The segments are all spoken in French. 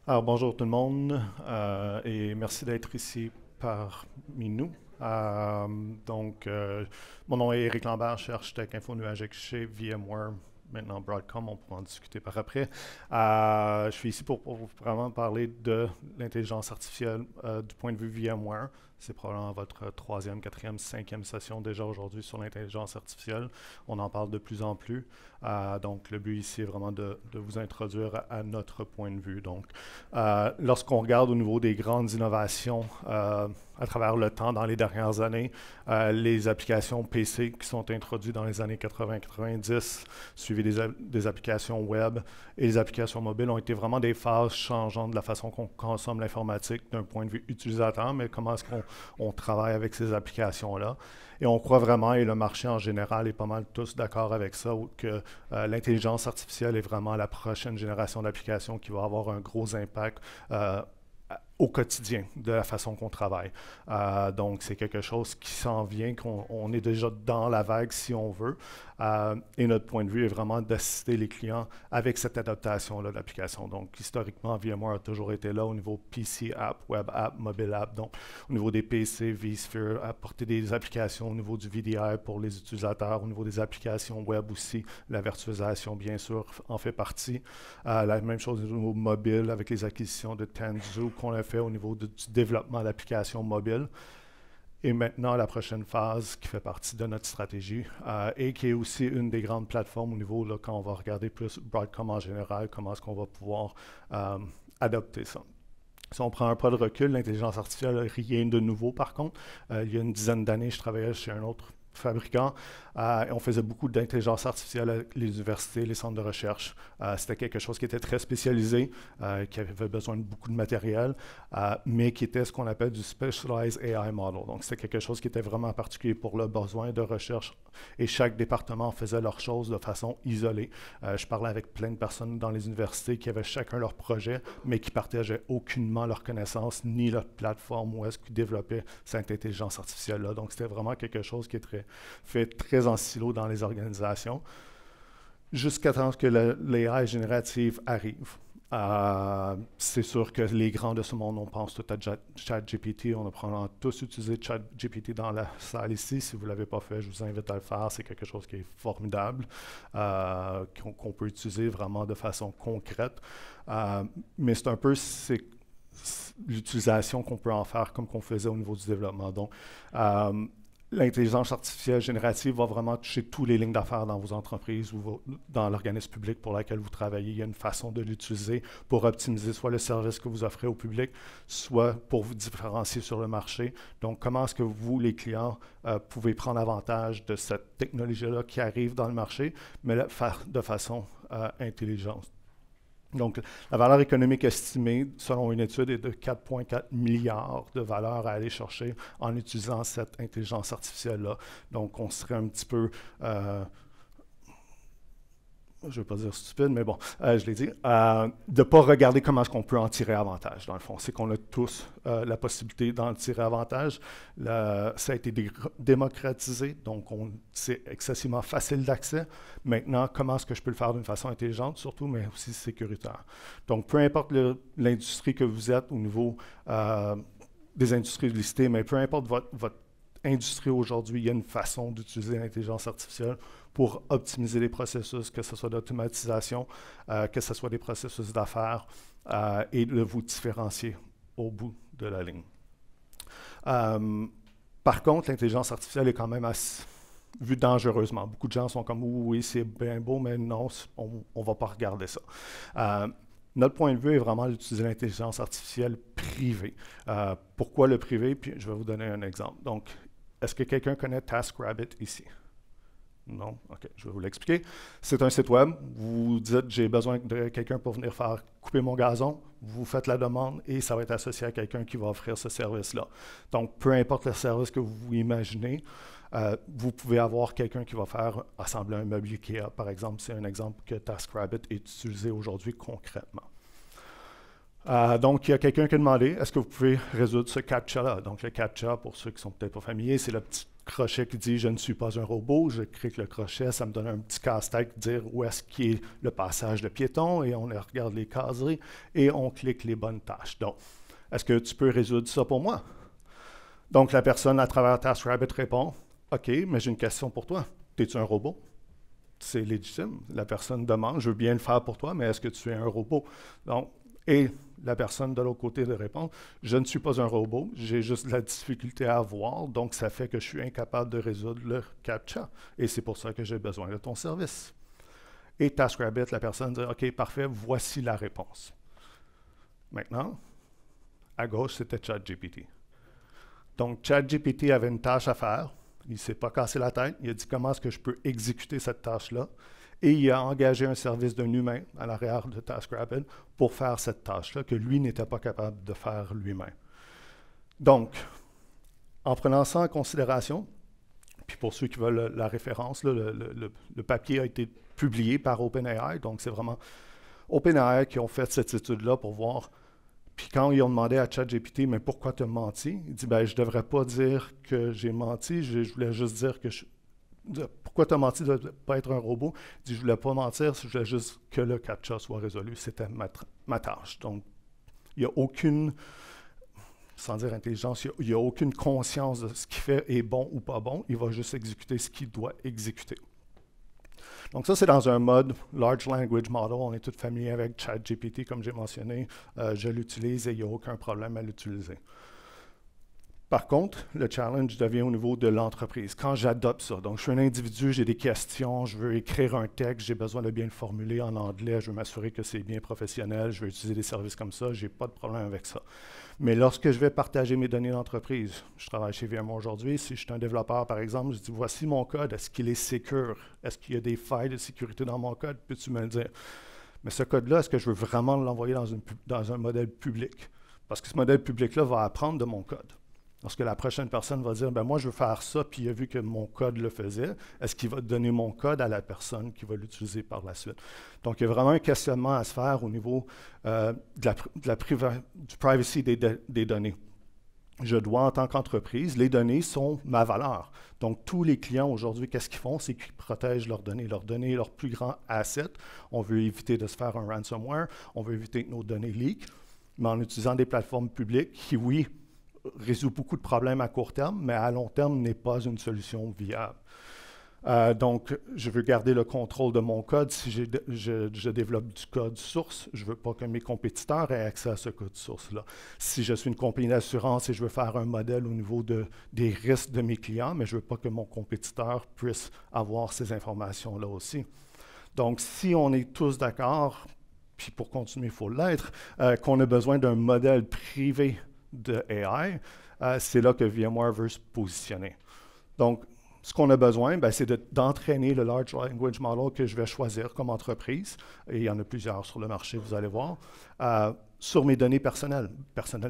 Alors, bonjour tout le monde et merci d'être ici parmi nous. Euh, mon nom est Éric Lambert, je suis architecte infonuagique chez VMware, maintenant Broadcom, on pourra en discuter par après. Je suis ici pour vous vraiment parler de l'intelligence artificielle du point de vue VMware. C'est probablement votre troisième, quatrième, cinquième session déjà aujourd'hui sur l'intelligence artificielle. On en parle de plus en plus. Donc, le but ici est vraiment de vous introduire à notre point de vue. Donc, lorsqu'on regarde au niveau des grandes innovations à travers le temps dans les dernières années, les applications PC qui sont introduites dans les années 80-90, suivies des applications web et les applications mobiles ont été vraiment des phases changeantes de la façon qu'on consomme l'informatique d'un point de vue utilisateur, mais comment est-ce qu'on travaille avec ces applications-là. Et on croit vraiment, et le marché en général est pas mal tous d'accord avec ça, que l'intelligence artificielle est vraiment la prochaine génération d'applications qui va avoir un gros impact au quotidien de la façon qu'on travaille. Donc, c'est quelque chose qui s'en vient, qu'on est déjà dans la vague si on veut. Et notre point de vue est vraiment d'assister les clients avec cette adaptation-là d'application. Donc, historiquement, VMware a toujours été là au niveau PC app, web app, mobile app. Donc, au niveau des PC, vSphere, apporter des applications au niveau du VDI pour les utilisateurs, au niveau des applications web aussi. La virtualisation, bien sûr, en fait partie. La même chose au niveau mobile avec les acquisitions de Tanzu qu'on a fait au niveau du développement d'applications mobiles. Et maintenant, la prochaine phase qui fait partie de notre stratégie et qui est aussi une des grandes plateformes au niveau, là, quand on va regarder plus Broadcom en général, comment est-ce qu'on va pouvoir adopter ça. Si on prend un pas de recul, l'intelligence artificielle n'a rien de nouveau par contre. Il y a une dizaine d'années, je travaillais chez un autre fabricant et on faisait beaucoup d'intelligence artificielle avec les universités, les centres de recherche. C'était quelque chose qui était très spécialisé, qui avait besoin de beaucoup de matériel, mais qui était ce qu'on appelle du Specialized AI Model. Donc, c'était quelque chose qui était vraiment particulier pour le besoin de recherche et chaque département faisait leurs choses de façon isolée. Je parlais avec plein de personnes dans les universités qui avaient chacun leur projet, mais qui partageaient aucunement leurs connaissances ni leur plateforme où est-ce qu'ils développaient cette intelligence artificielle-là. Donc, c'était vraiment quelque chose qui est fait très en silo dans les organisations, jusqu'à temps que l'AI générative arrive. C'est sûr que les grands de ce monde, on pense tout à ChatGPT. On a probablement tous utilisé ChatGPT dans la salle ici. Si vous ne l'avez pas fait, je vous invite à le faire. C'est quelque chose qui est formidable, qu'on peut utiliser vraiment de façon concrète. Mais c'est un peu l'utilisation qu'on peut en faire comme qu'on faisait au niveau du développement. Donc, l'intelligence artificielle générative va vraiment toucher toutes les lignes d'affaires dans vos entreprises ou dans l'organisme public pour lequel vous travaillez. Il y a une façon de l'utiliser pour optimiser soit le service que vous offrez au public, soit pour vous différencier sur le marché. Donc, comment est-ce que vous, les clients, pouvez prendre avantage de cette technologie-là qui arrive dans le marché, mais le faire de façon intelligente. Donc, la valeur économique estimée, selon une étude, est de 4,4 milliards de valeur à aller chercher en utilisant cette intelligence artificielle-là. Donc, on serait un petit peu je ne veux pas dire stupide, mais bon, je l'ai dit, de ne pas regarder comment est-ce qu'on peut en tirer avantage, dans le fond. C'est qu'on a tous la possibilité d'en tirer avantage. Ça a été démocratisé, donc c'est excessivement facile d'accès. Maintenant, comment est-ce que je peux le faire d'une façon intelligente, surtout, mais aussi sécuritaire. Donc, peu importe l'industrie que vous êtes au niveau des industries listées, mais peu importe votre industrie aujourd'hui, il y a une façon d'utiliser l'intelligence artificielle pour optimiser les processus, que ce soit d'automatisation, que ce soit des processus d'affaires, et de vous différencier au bout de la ligne. Par contre, l'intelligence artificielle est quand même vue dangereusement. Beaucoup de gens sont comme oui, c'est bien beau, mais non, on ne va pas regarder ça. Notre point de vue est vraiment d'utiliser l'intelligence artificielle privée. Pourquoi le privé? Puis je vais vous donner un exemple. Donc, est-ce que quelqu'un connaît TaskRabbit ici? Non? OK, je vais vous l'expliquer. C'est un site web. Vous dites, j'ai besoin de quelqu'un pour venir faire couper mon gazon. Vous faites la demande et ça va être associé à quelqu'un qui va offrir ce service-là. Donc, peu importe le service que vous imaginez, vous pouvez avoir quelqu'un qui va faire assembler un meuble IKEA, par exemple. C'est un exemple que TaskRabbit est utilisé aujourd'hui concrètement. Donc, il y a quelqu'un qui a demandé, est-ce que vous pouvez résoudre ce CAPTCHA-là? Donc, le CAPTCHA, pour ceux qui ne sont peut-être pas familiers, c'est le petit crochet qui dit « Je ne suis pas un robot », je clique le crochet, ça me donne un petit casse-tête dire où est-ce qui est le passage de piéton, et on regarde les caseries, et on clique les bonnes tâches. Donc, est-ce que tu peux résoudre ça pour moi? Donc, la personne à travers TaskRabbit répond « OK, mais j'ai une question pour toi. Es-tu un robot? » C'est légitime. La personne demande « Je veux bien le faire pour toi, mais est-ce que tu es un robot? » Donc, et la personne de l'autre côté de répondre « Je ne suis pas un robot, j'ai juste de la difficulté à voir, donc ça fait que je suis incapable de résoudre le CAPTCHA, et c'est pour ça que j'ai besoin de ton service. » Et TaskRabbit, la personne dit « OK, parfait, voici la réponse. » Maintenant, à gauche, c'était ChatGPT. Donc, ChatGPT avait une tâche à faire. Il ne s'est pas cassé la tête. Il a dit comment est-ce que je peux exécuter cette tâche-là. Et il a engagé un service d'un humain à l'arrière de TaskRabbit pour faire cette tâche-là que lui n'était pas capable de faire lui-même. Donc, en prenant ça en considération, puis pour ceux qui veulent la référence, là, le papier a été publié par OpenAI, donc c'est vraiment OpenAI qui ont fait cette étude-là pour voir. Puis quand ils ont demandé à ChatGPT, mais pourquoi tu as menti? Il dit, ben je ne devrais pas dire que j'ai menti, je voulais juste dire que pourquoi tu as menti de ne pas être un robot? Il dit, je ne voulais pas mentir, je voulais juste que le CAPTCHA soit résolu. C'était ma tâche. Donc, il n'y a aucune, sans dire intelligence, il n'y a aucune conscience de ce qu'il fait est bon ou pas bon. Il va juste exécuter ce qu'il doit exécuter. Donc ça, c'est dans un mode Large Language Model. On est tous familiers avec ChatGPT, comme j'ai mentionné. Je l'utilise et il n'y a aucun problème à l'utiliser. Par contre, le challenge devient au niveau de l'entreprise. Quand j'adopte ça, donc je suis un individu, j'ai des questions, je veux écrire un texte, j'ai besoin de bien le formuler en anglais, je veux m'assurer que c'est bien professionnel, je veux utiliser des services comme ça, je n'ai pas de problème avec ça. Mais lorsque je vais partager mes données d'entreprise, je travaille chez VMware aujourd'hui, si je suis un développeur par exemple, je dis voici mon code, est-ce qu'il est sécure? Est-ce qu'il y a des failles de sécurité dans mon code? Peux-tu me le dire? Mais ce code-là, est-ce que je veux vraiment l'envoyer dans un modèle public? Parce que ce modèle public-là va apprendre de mon code. Lorsque la prochaine personne va dire, ben moi je veux faire ça, puis il a vu que mon code le faisait, est-ce qu'il va donner mon code à la personne qui va l'utiliser par la suite? Donc il y a vraiment un questionnement à se faire au niveau du privacy des données. Je dois, en tant qu'entreprise, les données sont ma valeur. Donc tous les clients aujourd'hui, qu'est-ce qu'ils font? C'est qu'ils protègent leurs données, leur plus grand asset. On veut éviter de se faire un ransomware, on veut éviter que nos données leak, mais en utilisant des plateformes publiques qui, oui, résout beaucoup de problèmes à court terme, mais à long terme n'est pas une solution viable. Donc, je veux garder le contrôle de mon code. Si je développe du code source, je ne veux pas que mes compétiteurs aient accès à ce code source-là. Si je suis une compagnie d'assurance et je veux faire un modèle au niveau des risques de mes clients, mais je ne veux pas que mon compétiteur puisse avoir ces informations-là aussi. Donc, si on est tous d'accord, puis pour continuer, il faut l'être, qu'on a besoin d'un modèle privé de AI, c'est là que VMware veut se positionner. Donc, ce qu'on a besoin, c'est d'entraîner le Large Language Model que je vais choisir comme entreprise, et il y en a plusieurs sur le marché, vous allez voir, sur mes données personnelles,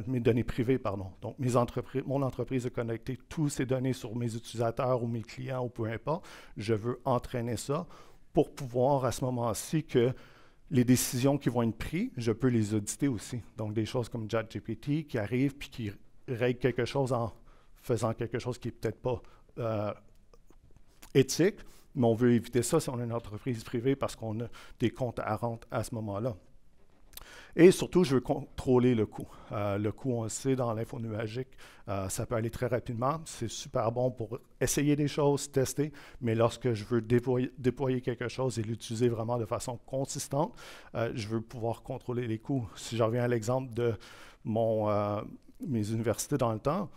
mes données privées, pardon. Donc, mon entreprise a connecté toutes ces données sur mes utilisateurs ou mes clients ou peu importe. Je veux entraîner ça pour pouvoir, à ce moment-ci, que les décisions qui vont être prises, je peux les auditer aussi. Donc, des choses comme ChatGPT qui arrivent puis qui règlent quelque chose en faisant quelque chose qui n'est peut-être pas éthique, mais on veut éviter ça si on est une entreprise privée parce qu'on a des comptes à rente à ce moment-là. Et surtout, je veux contrôler le coût. Le coût, on le sait, dans l'info nuagique, ça peut aller très rapidement. C'est super bon pour essayer des choses, tester, mais lorsque je veux déployer quelque chose et l'utiliser vraiment de façon consistante, je veux pouvoir contrôler les coûts. Si je reviens à l'exemple de mes universités dans le temps,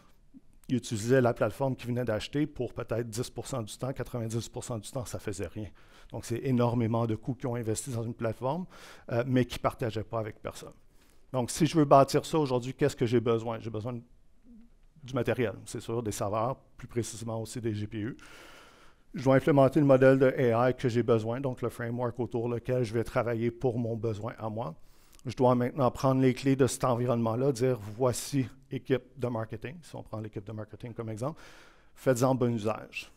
ils utilisaient la plateforme qu'ils venaient d'acheter pour peut-être 10% du temps, 90% du temps, ça ne faisait rien. Donc, c'est énormément de coûts qui ont investi dans une plateforme, mais qui ne partageaient pas avec personne. Donc, si je veux bâtir ça aujourd'hui, qu'est-ce que j'ai besoin? J'ai besoin du matériel, c'est sûr, des serveurs, plus précisément aussi des GPU. Je dois implémenter le modèle de AI que j'ai besoin, donc le framework autour duquel je vais travailler pour mon besoin à moi. Je dois maintenant prendre les clés de cet environnement-là, dire voici équipe de marketing, si on prend l'équipe de marketing comme exemple, faites-en bon usage.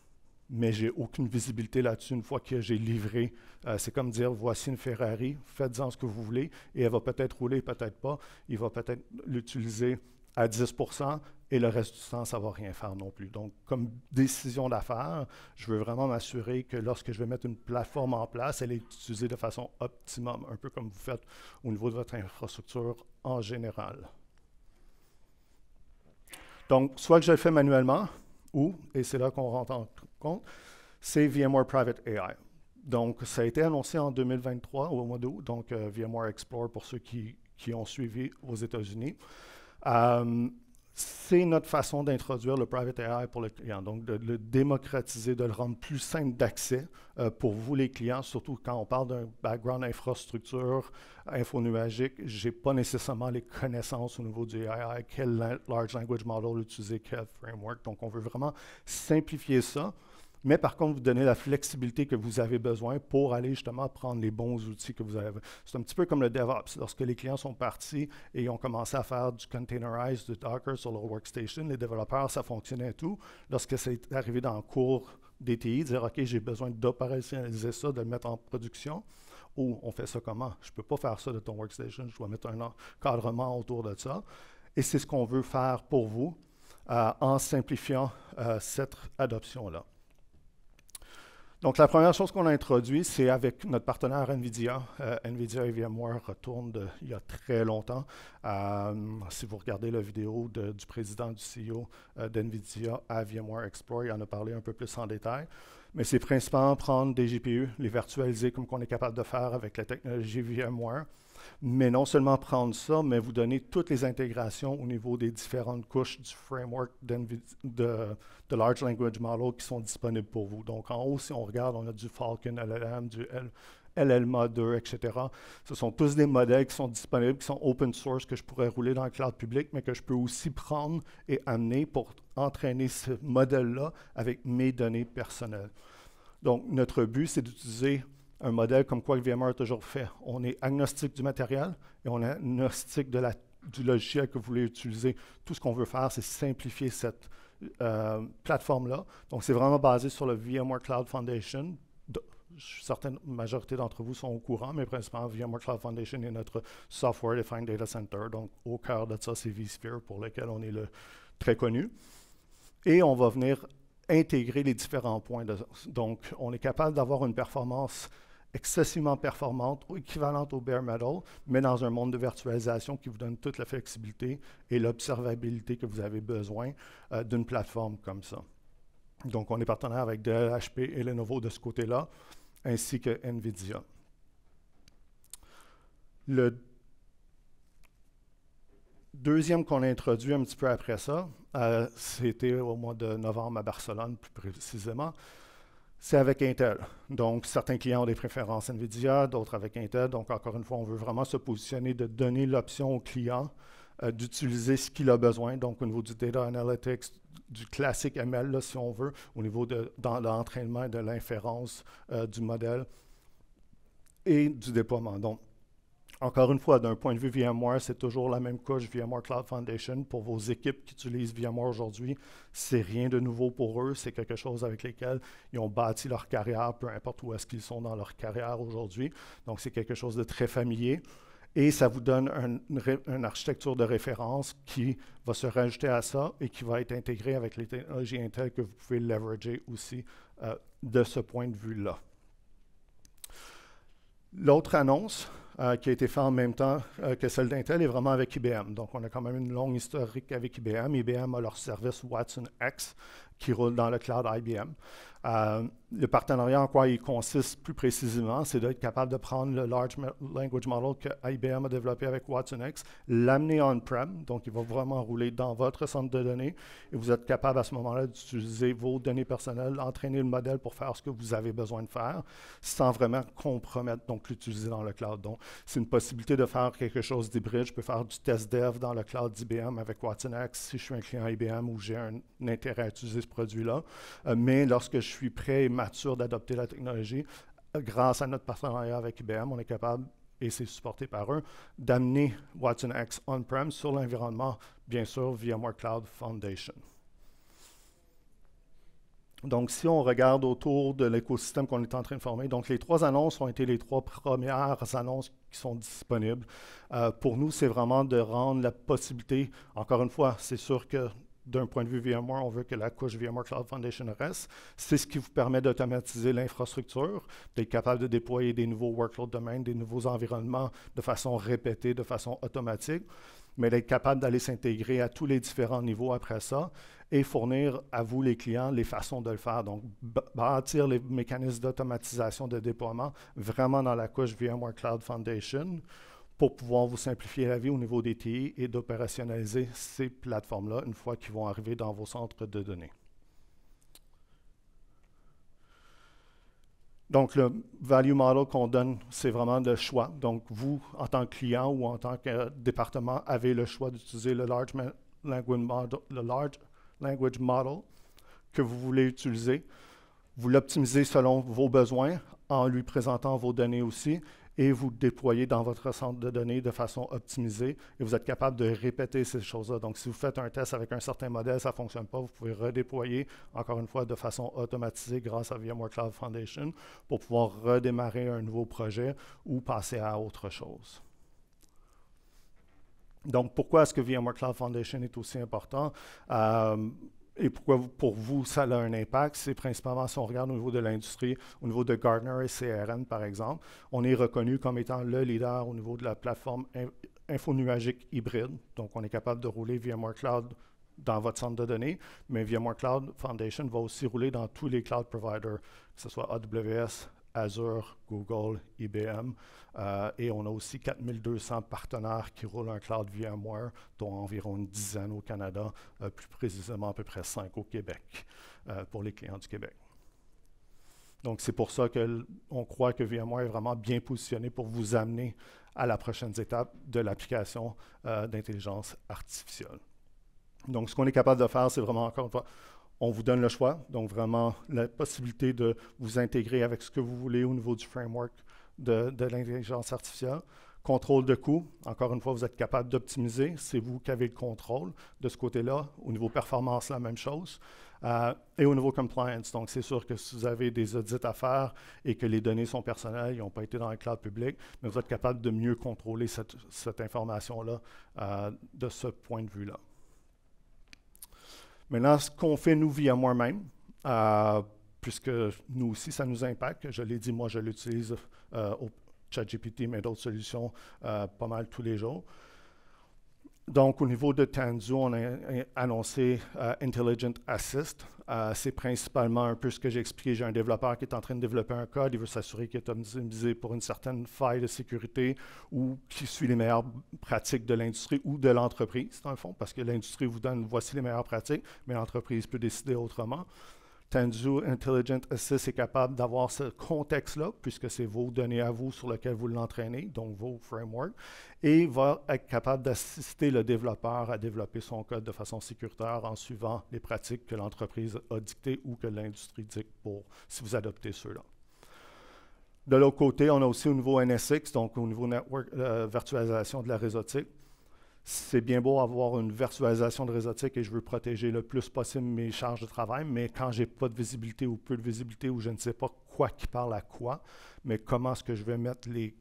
Mais je n'ai aucune visibilité là-dessus une fois que j'ai livré. C'est comme dire voici une Ferrari, faites-en ce que vous voulez, et elle va peut-être rouler, peut-être pas. Il va peut-être l'utiliser à 10%, et le reste du temps, ça ne va rien faire non plus. Donc, comme décision d'affaires, je veux vraiment m'assurer que lorsque je vais mettre une plateforme en place, elle est utilisée de façon optimum, un peu comme vous faites au niveau de votre infrastructure en général. Donc, soit que je le fais manuellement, ou, et c'est là qu'on rentre en compte, c'est VMware Private AI. Donc, ça a été annoncé en 2023, au mois d'août, donc VMware Explore pour ceux qui ont suivi aux États-Unis. C'est notre façon d'introduire le Private AI pour le client, donc de le démocratiser, de le rendre plus simple d'accès pour vous les clients, surtout quand on parle d'un background infrastructure, infonuagique, je n'ai pas nécessairement les connaissances au niveau du AI, quel large language model utiliser, quel framework, donc on veut vraiment simplifier ça. Mais par contre, vous donnez la flexibilité que vous avez besoin pour aller justement prendre les bons outils que vous avez. C'est un petit peu comme le DevOps. Lorsque les clients sont partis et ont commencé à faire du containerized, du Docker sur leur workstation, les développeurs, ça fonctionnait tout. Lorsque c'est arrivé dans le cours DTI, dire « OK, j'ai besoin d'opérationnaliser ça, de le mettre en production », ou « On fait ça comment? Je ne peux pas faire ça de ton workstation, je dois mettre un encadrement autour de ça. » Et c'est ce qu'on veut faire pour vous en simplifiant cette adoption-là. Donc, la première chose qu'on a introduit, c'est avec notre partenaire NVIDIA. NVIDIA et VMware retournent il y a très longtemps. Si vous regardez la vidéo du président du CEO d'NVIDIA à VMware Explore, il en a parlé un peu plus en détail. Mais c'est principalement prendre des GPU, les virtualiser comme on est capable de faire avec la technologie VMware. Mais non seulement prendre ça, mais vous donner toutes les intégrations au niveau des différentes couches du framework de Large Language Model qui sont disponibles pour vous. Donc en haut, si on regarde, on a du Falcon LLM, du LLMA 2, etc. Ce sont tous des modèles qui sont disponibles, qui sont open source, que je pourrais rouler dans le cloud public, mais que je peux aussi prendre et amener pour entraîner ce modèle-là avec mes données personnelles. Donc notre but, c'est d'utiliser un modèle comme quoi le VMware a toujours fait. On est agnostique du matériel et on est agnostique du logiciel que vous voulez utiliser. Tout ce qu'on veut faire, c'est simplifier cette plateforme-là. Donc, c'est vraiment basé sur le VMware Cloud Foundation. Certaines majorité d'entre vous sont au courant, mais principalement VMware Cloud Foundation est notre Software Defined Data Center. Donc, au cœur de ça, c'est vSphere pour lequel on est très connu. Et on va venir intégrer les différents points. Donc, on est capable d'avoir une performance excessivement performante ou équivalente au bare metal, mais dans un monde de virtualisation qui vous donne toute la flexibilité et l'observabilité que vous avez besoin d'une plateforme comme ça. Donc, on est partenaire avec Dell, HP et Lenovo de ce côté-là, ainsi que NVIDIA. Le deuxième qu'on a introduit un petit peu après ça, c'était au mois de novembre à Barcelone, plus précisément. C'est avec Intel. Donc, certains clients ont des préférences NVIDIA, d'autres avec Intel. Donc, encore une fois, on veut vraiment se positionner de donner l'option au client d'utiliser ce qu'il a besoin. Donc, au niveau du data analytics, du classique ML, là, si on veut, au niveau de l'entraînement et de l'inférence du modèle et du déploiement. Donc, encore une fois, d'un point de vue VMware, c'est toujours la même couche VMware Cloud Foundation. Pour vos équipes qui utilisent VMware aujourd'hui, c'est rien de nouveau pour eux. C'est quelque chose avec lequel ils ont bâti leur carrière, peu importe où est-ce qu'ils sont dans leur carrière aujourd'hui. Donc, c'est quelque chose de très familier. Et ça vous donne une architecture de référence qui va se rajouter à ça et qui va être intégrée avec les technologies Intel que vous pouvez leverager aussi de ce point de vue-là. L'autre annonce qui a été faite en même temps que celle d'Intel est vraiment avec IBM. Donc, on a quand même une longue historique avec IBM. IBM a leur service Watson X qui roule dans le cloud IBM. Le partenariat en quoi il consiste plus précisément, c'est d'être capable de prendre le Large Language Model que IBM a développé avec Watson X, l'amener on-prem, donc il va vraiment rouler dans votre centre de données, et vous êtes capable à ce moment-là d'utiliser vos données personnelles, entraîner le modèle pour faire ce que vous avez besoin de faire, sans vraiment compromettre, donc l'utiliser dans le cloud. Donc, c'est une possibilité de faire quelque chose d'hybride. Je peux faire du test dev dans le cloud d'IBM avec Watson X si je suis un client IBM ou j'ai un intérêt à utiliser ce produit-là. Mais lorsque je suis prêt et mature d'adopter la technologie, grâce à notre partenariat avec IBM, on est capable, et c'est supporté par eux, d'amener Watson X on-prem sur l'environnement, bien sûr, VMware Cloud Foundation. Donc, si on regarde autour de l'écosystème qu'on est en train de former, donc les 3 annonces ont été les 3 premières annonces qui sont disponibles. Pour nous, c'est vraiment de rendre la possibilité, encore une fois, c'est sûr que d'un point de vue VMware, on veut que la couche VMware Cloud Foundation reste. C'est ce qui vous permet d'automatiser l'infrastructure, d'être capable de déployer des nouveaux workload domains, des nouveaux environnements de façon répétée, de façon automatique, mais d'être capable d'aller s'intégrer à tous les différents niveaux après ça et fournir à vous, les clients, les façons de le faire. Donc, bâtir les mécanismes d'automatisation de déploiement vraiment dans la couche VMware Cloud Foundation pour pouvoir vous simplifier la vie au niveau des TI et d'opérationnaliser ces plateformes-là une fois qu'ils vont arriver dans vos centres de données. Donc, le value model qu'on donne, c'est vraiment le choix. Donc, vous, en tant que client ou en tant que département, avez le choix d'utiliser le large language model que vous voulez utiliser. Vous l'optimisez selon vos besoins en lui présentant vos données aussi et vous le déployez dans votre centre de données de façon optimisée et vous êtes capable de répéter ces choses-là. Donc, si vous faites un test avec un certain modèle, ça ne fonctionne pas, vous pouvez redéployer, encore une fois, de façon automatisée grâce à VMware Cloud Foundation pour pouvoir redémarrer un nouveau projet ou passer à autre chose. Donc, pourquoi est-ce que VMware Cloud Foundation est aussi important? Et pourquoi pour vous, ça a un impact? C'est principalement si on regarde au niveau de l'industrie, au niveau de Gartner et CRN, par exemple, on est reconnu comme étant le leader au niveau de la plateforme infonuagique hybride. Donc, on est capable de rouler VMware Cloud dans votre centre de données, mais VMware Cloud Foundation va aussi rouler dans tous les cloud providers, que ce soit AWS, Azure, Google, IBM, et on a aussi 4200 partenaires qui roulent un cloud VMware, dont environ une dizaine au Canada, plus précisément à peu près 5 au Québec, pour les clients du Québec. Donc, c'est pour ça qu'on croit que VMware est vraiment bien positionné pour vous amener à la prochaine étape de l'application d'intelligence artificielle. Donc, ce qu'on est capable de faire, c'est vraiment, encore une fois, on vous donne le choix, donc vraiment la possibilité de vous intégrer avec ce que vous voulez au niveau du framework de l'intelligence artificielle. Contrôle de coût, encore une fois, vous êtes capable d'optimiser, c'est vous qui avez le contrôle de ce côté-là. Au niveau performance, la même chose. Et au niveau compliance, donc c'est sûr que si vous avez des audits à faire et que les données sont personnelles, ils n'ont pas été dans le cloud public, mais vous êtes capable de mieux contrôler cette information-là de ce point de vue-là. Maintenant, ce qu'on fait, nous, via moi-même, puisque nous aussi, ça nous impacte. Je l'ai dit, moi, je l'utilise au ChatGPT, mais d'autres solutions pas mal tous les jours. Donc, au niveau de Tanzu, on a annoncé Intelligent Assist. C'est principalement un peu ce que j'ai expliqué. J'ai un développeur qui est en train de développer un code. Il veut s'assurer qu'il est optimisé pour une certaine faille de sécurité ou qui suit les meilleures pratiques de l'industrie ou de l'entreprise, dans le fond, parce que l'industrie vous donne voici les meilleures pratiques, mais l'entreprise peut décider autrement. Tanzu Intelligent Assist est capable d'avoir ce contexte-là, puisque c'est vos données à vous sur lesquelles vous l'entraînez, donc vos frameworks, et va être capable d'assister le développeur à développer son code de façon sécuritaire en suivant les pratiques que l'entreprise a dictées ou que l'industrie dicte pour si vous adoptez ceux-là. De l'autre côté, on a aussi au niveau NSX, donc au niveau network, virtualisation de la réseautique. C'est bien beau avoir une virtualisation de réseautique et je veux protéger le plus possible mes charges de travail, mais quand je n'ai pas de visibilité ou peu de visibilité ou je ne sais pas quoi qui parle à quoi, mais comment est-ce que je vais mettre les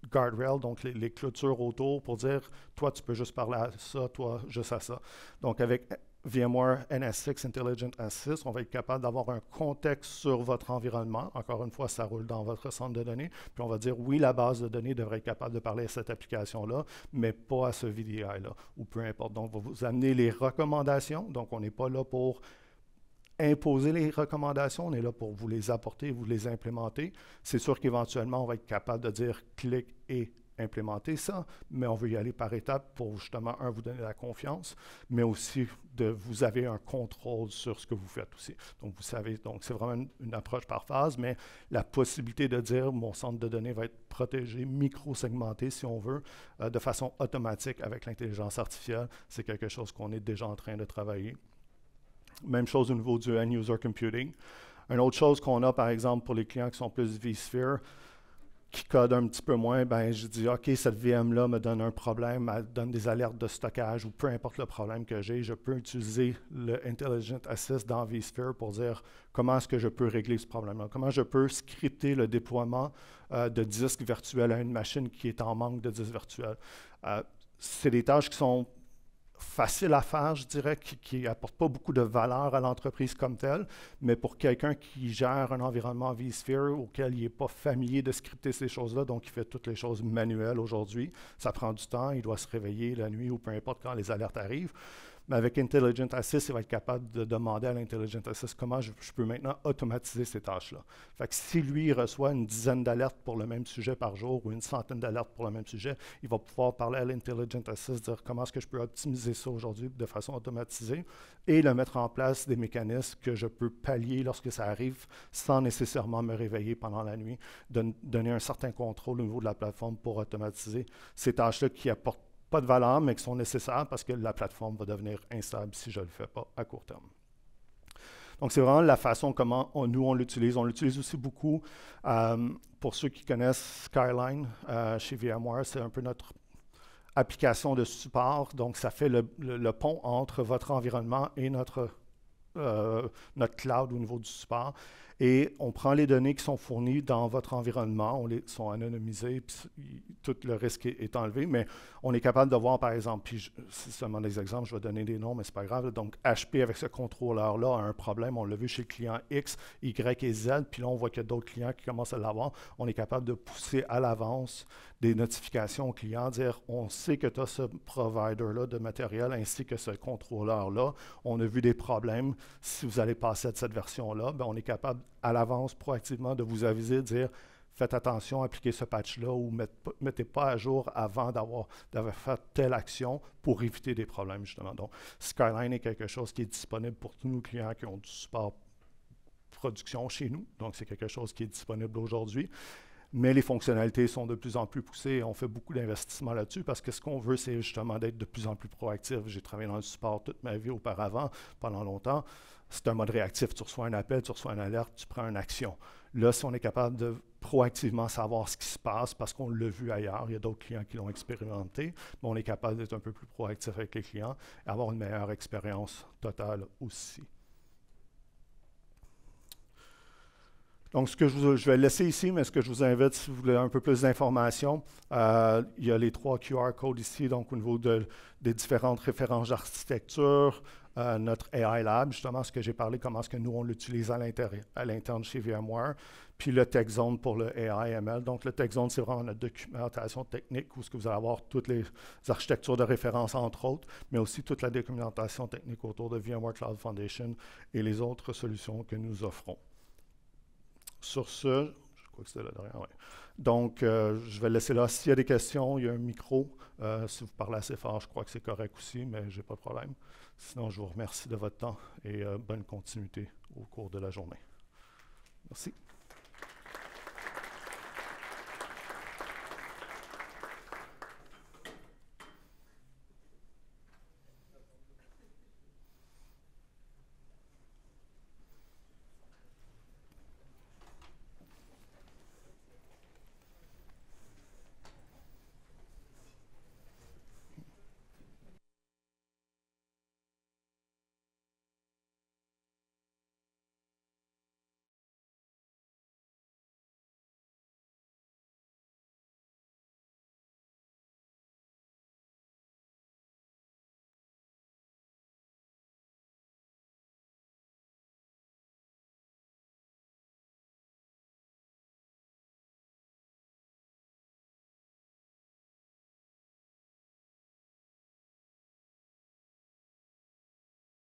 guardrails, donc les clôtures autour pour dire, toi, tu peux juste parler à ça, toi, juste à ça. Donc, avec VMware NSX Intelligent Assist, on va être capable d'avoir un contexte sur votre environnement. Encore une fois, ça roule dans votre centre de données. Puis on va dire, oui, la base de données devrait être capable de parler à cette application-là, mais pas à ce VDI-là, ou peu importe. Donc, on va vous amener les recommandations. Donc, on n'est pas là pour imposer les recommandations, on est là pour vous les apporter, vous les implémenter. C'est sûr qu'éventuellement, on va être capable de dire clic et implémenter ça, mais on veut y aller par étapes pour justement, vous donner la confiance, mais aussi vous avez un contrôle sur ce que vous faites aussi. Donc, vous savez, donc c'est vraiment une approche par phase, mais la possibilité de dire mon centre de données va être protégé, micro-segmenté, si on veut, de façon automatique avec l'intelligence artificielle, c'est quelque chose qu'on est déjà en train de travailler. Même chose au niveau du end-user computing. Une autre chose qu'on a, par exemple, pour les clients qui sont plus vSphere, qui code un petit peu moins, ben, je dis, OK, cette VM-là me donne un problème, elle donne des alertes de stockage ou peu importe le problème que j'ai, je peux utiliser le Intelligent Assist dans vSphere pour dire comment est-ce que je peux régler ce problème-là, comment je peux scripter le déploiement de disques virtuels à une machine qui est en manque de disques virtuels. C'est des tâches qui sont facile à faire, je dirais, qui n'apporte pas beaucoup de valeur à l'entreprise comme telle, mais pour quelqu'un qui gère un environnement vSphere auquel il n'est pas familier de scripter ces choses-là, donc il fait toutes les choses manuelles aujourd'hui, ça prend du temps, il doit se réveiller la nuit ou peu importe quand les alertes arrivent. Mais avec Intelligent Assist, il va être capable de demander à l'Intelligent Assist comment je peux maintenant automatiser ces tâches-là. Fait que si lui il reçoit une dizaine d'alertes pour le même sujet par jour ou une centaine d'alertes pour le même sujet, il va pouvoir parler à l'Intelligent Assist, dire comment est-ce que je peux optimiser ça aujourd'hui de façon automatisée et le mettre en place des mécanismes que je peux pallier lorsque ça arrive sans nécessairement me réveiller pendant la nuit, donner un certain contrôle au niveau de la plateforme pour automatiser ces tâches-là qui apportent pas de valeur, mais qui sont nécessaires parce que la plateforme va devenir instable si je ne le fais pas à court terme. Donc, c'est vraiment la façon comment nous, on l'utilise. On l'utilise aussi beaucoup pour ceux qui connaissent Skyline chez VMware. C'est un peu notre application de support. Donc, ça fait le pont entre votre environnement et notre cloud au niveau du support. Et on prend les données qui sont fournies dans votre environnement, sont anonymisées, puis tout le risque est enlevé, mais on est capable de voir, par exemple, puis c'est seulement des exemples, je vais donner des noms, mais c'est pas grave. Donc, HP avec ce contrôleur-là a un problème, on l'a vu chez le client X, Y et Z, puis là, on voit qu'il y a d'autres clients qui commencent à l'avoir. On est capable de pousser à l'avance des notifications aux clients, dire on sait que tu as ce provider-là de matériel ainsi que ce contrôleur-là. On a vu des problèmes. Si vous allez passer à cette version-là, ben on est capable à l'avance proactivement de vous aviser, de dire faites attention, appliquez ce patch-là ou mettez pas à jour avant d'avoir fait telle action pour éviter des problèmes, justement. Donc, Skyline est quelque chose qui est disponible pour tous nos clients qui ont du support production chez nous. Donc, c'est quelque chose qui est disponible aujourd'hui. Mais les fonctionnalités sont de plus en plus poussées. On fait beaucoup d'investissements là-dessus parce que ce qu'on veut, c'est justement d'être de plus en plus proactif. J'ai travaillé dans le support toute ma vie auparavant, pendant longtemps. C'est un mode réactif. Tu reçois un appel, tu reçois une alerte, tu prends une action. Là, si on est capable de proactivement savoir ce qui se passe parce qu'on l'a vu ailleurs, il y a d'autres clients qui l'ont expérimenté, mais on est capable d'être un peu plus proactif avec les clients et avoir une meilleure expérience totale aussi. Donc, je vais le laisser ici, mais ce que je vous invite, si vous voulez un peu plus d'informations, il y a les 3 QR codes ici, donc au niveau des différentes références d'architecture, notre AI Lab, justement, ce que j'ai parlé, comment est-ce que nous, on l'utilise à l'interne chez VMware, puis le TechZone pour le AI/ML. Donc, le TechZone, c'est vraiment notre documentation technique où ce que vous allez avoir toutes les architectures de référence, entre autres, mais aussi toute la documentation technique autour de VMware Cloud Foundation et les autres solutions que nous offrons. Sur ce, je crois que c'était là derrière, ouais. Donc, je vais le laisser là. S'il y a des questions, il y a un micro. Si vous parlez assez fort, je crois que c'est correct aussi, mais je n'ai pas de problème. Sinon, je vous remercie de votre temps et bonne continuité au cours de la journée. Merci.